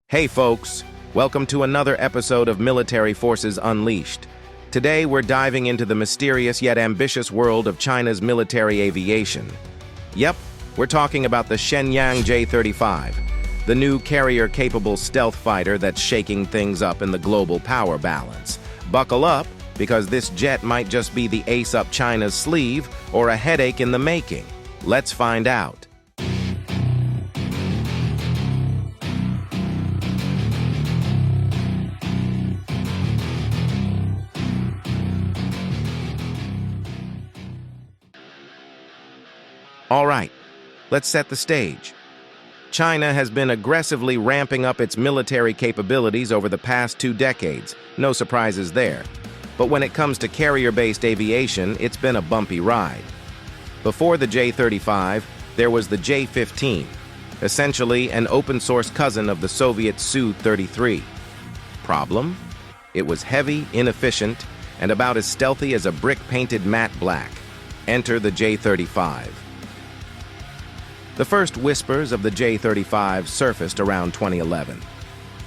Hey folks, welcome to another episode of Military Forces Unleashed. Today we're diving into the mysterious yet ambitious world of China's military aviation. Yep, we're talking about the Shenyang J-35, the new carrier-capable stealth fighter that's shaking things up in the global power balance. Buckle up, because this jet might just be the ace up China's sleeve or a headache in the making. Let's find out. All right, let's set the stage. China has been aggressively ramping up its military capabilities over the past 2 decades. No surprises there. But when it comes to carrier-based aviation, it's been a bumpy ride. Before the J-35, there was the J-15, essentially an open-source cousin of the Soviet Su-33. Problem? It was heavy, inefficient, and about as stealthy as a brick-painted matte black. Enter the J-35. The first whispers of the J-35 surfaced around 2011.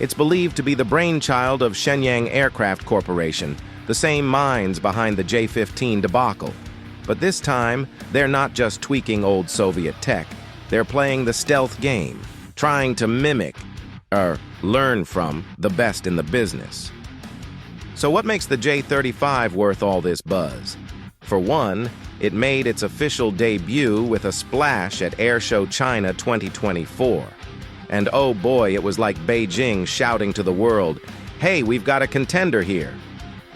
It's believed to be the brainchild of Shenyang Aircraft Corporation, the same minds behind the J-15 debacle. But this time, they're not just tweaking old Soviet tech, they're playing the stealth game, trying to mimic, learn from, the best in the business. So what makes the J-35 worth all this buzz? For one, it made its official debut with a splash at Airshow China 2024. And oh boy, it was like Beijing shouting to the world, "Hey, we've got a contender here."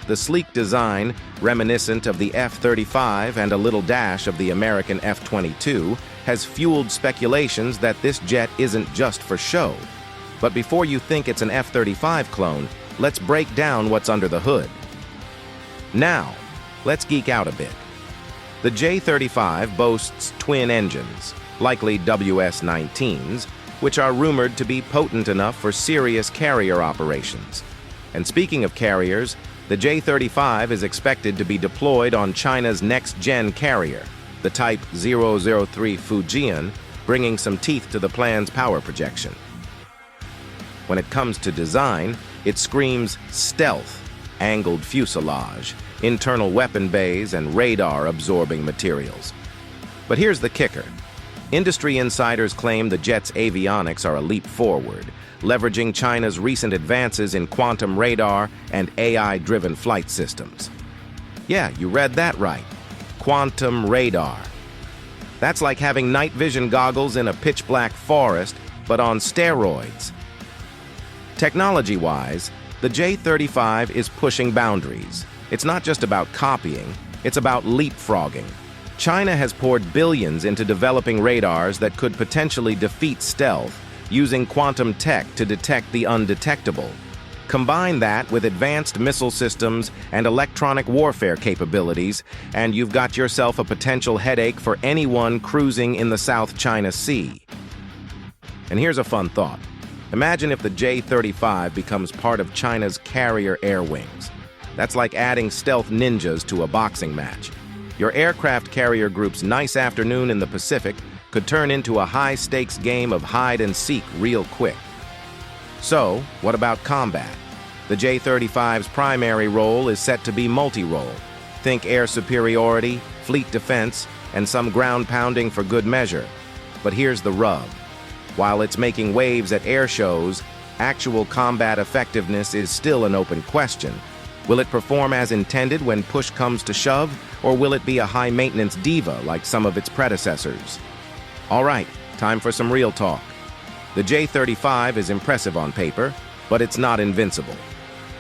The sleek design, reminiscent of the F-35 and a little dash of the American F-22, has fueled speculations that this jet isn't just for show. But before you think it's an F-35 clone, let's break down what's under the hood. Now, let's geek out a bit. The J-35 boasts twin engines, likely WS-19s, which are rumored to be potent enough for serious carrier operations. And speaking of carriers, the J-35 is expected to be deployed on China's next-gen carrier, the Type 003 Fujian, bringing some teeth to the plan's power projection. When it comes to design, it screams stealth, angled fuselage, internal weapon bays, and radar-absorbing materials. But here's the kicker. Industry insiders claim the jet's avionics are a leap forward, leveraging China's recent advances in quantum radar and AI-driven flight systems. Yeah, you read that right. Quantum radar. That's like having night vision goggles in a pitch-black forest, but on steroids. Technology-wise, the J-35 is pushing boundaries. It's not just about copying, it's about leapfrogging. China has poured billions into developing radars that could potentially defeat stealth, using quantum tech to detect the undetectable. Combine that with advanced missile systems and electronic warfare capabilities, and you've got yourself a potential headache for anyone cruising in the South China Sea. And here's a fun thought. Imagine if the J-35 becomes part of China's carrier air wings. That's like adding stealth ninjas to a boxing match. Your aircraft carrier group's nice afternoon in the Pacific could turn into a high-stakes game of hide-and-seek real quick. So, what about combat? The J-35's primary role is set to be multi-role. Think air superiority, fleet defense, and some ground pounding for good measure. But here's the rub. While it's making waves at air shows, actual combat effectiveness is still an open question. Will it perform as intended when push comes to shove, or will it be a high-maintenance diva like some of its predecessors? All right, time for some real talk. The J-35 is impressive on paper, but it's not invincible.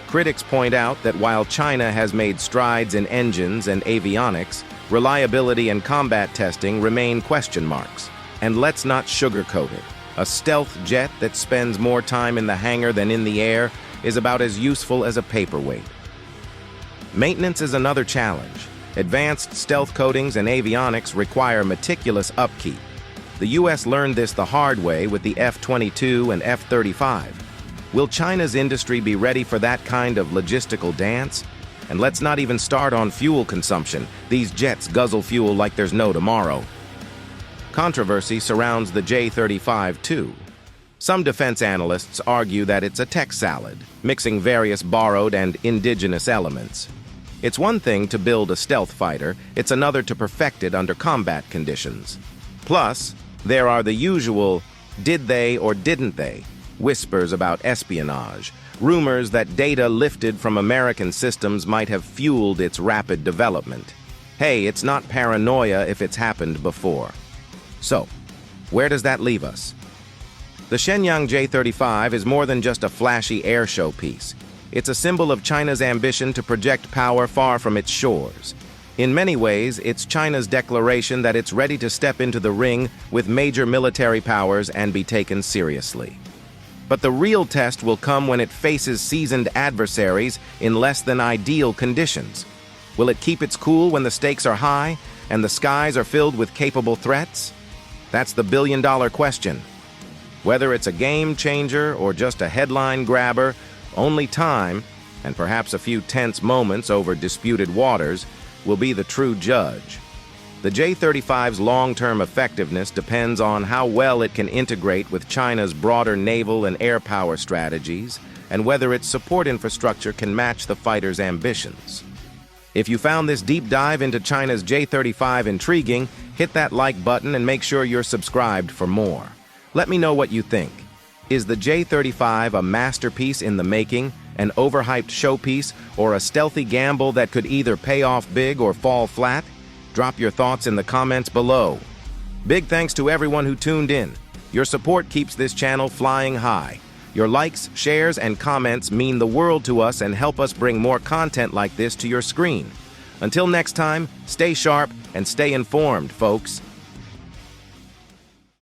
Critics point out that while China has made strides in engines and avionics, reliability and combat testing remain question marks. And let's not sugarcoat it. A stealth jet that spends more time in the hangar than in the air is about as useful as a paperweight. Maintenance is another challenge. Advanced stealth coatings and avionics require meticulous upkeep. The US learned this the hard way with the F-22 and F-35. Will China's industry be ready for that kind of logistical dance? And let's not even start on fuel consumption. These jets guzzle fuel like there's no tomorrow. Controversy surrounds the J-35 too. Some defense analysts argue that it's a tech salad, mixing various borrowed and indigenous elements. It's one thing to build a stealth fighter, it's another to perfect it under combat conditions. Plus, there are the usual "did they or didn't they" whispers about espionage, rumors that data lifted from American systems might have fueled its rapid development. Hey, it's not paranoia if it's happened before. So, where does that leave us? The Shenyang J-35 is more than just a flashy air show piece. It's a symbol of China's ambition to project power far from its shores. In many ways, it's China's declaration that it's ready to step into the ring with major military powers and be taken seriously. But the real test will come when it faces seasoned adversaries in less than ideal conditions. Will it keep its cool when the stakes are high and the skies are filled with capable threats? That's the billion-dollar question. Whether it's a game changer or just a headline grabber, only time, and perhaps a few tense moments over disputed waters, will be the true judge. The J-35's long-term effectiveness depends on how well it can integrate with China's broader naval and air power strategies, and whether its support infrastructure can match the fighter's ambitions. If you found this deep dive into China's J-35 intriguing, hit that like button and make sure you're subscribed for more. Let me know what you think. Is the J-35 a masterpiece in the making, an overhyped showpiece, or a stealthy gamble that could either pay off big or fall flat? Drop your thoughts in the comments below. Big thanks to everyone who tuned in. Your support keeps this channel flying high. Your likes, shares, and comments mean the world to us and help us bring more content like this to your screen. Until next time, stay sharp and stay informed, folks.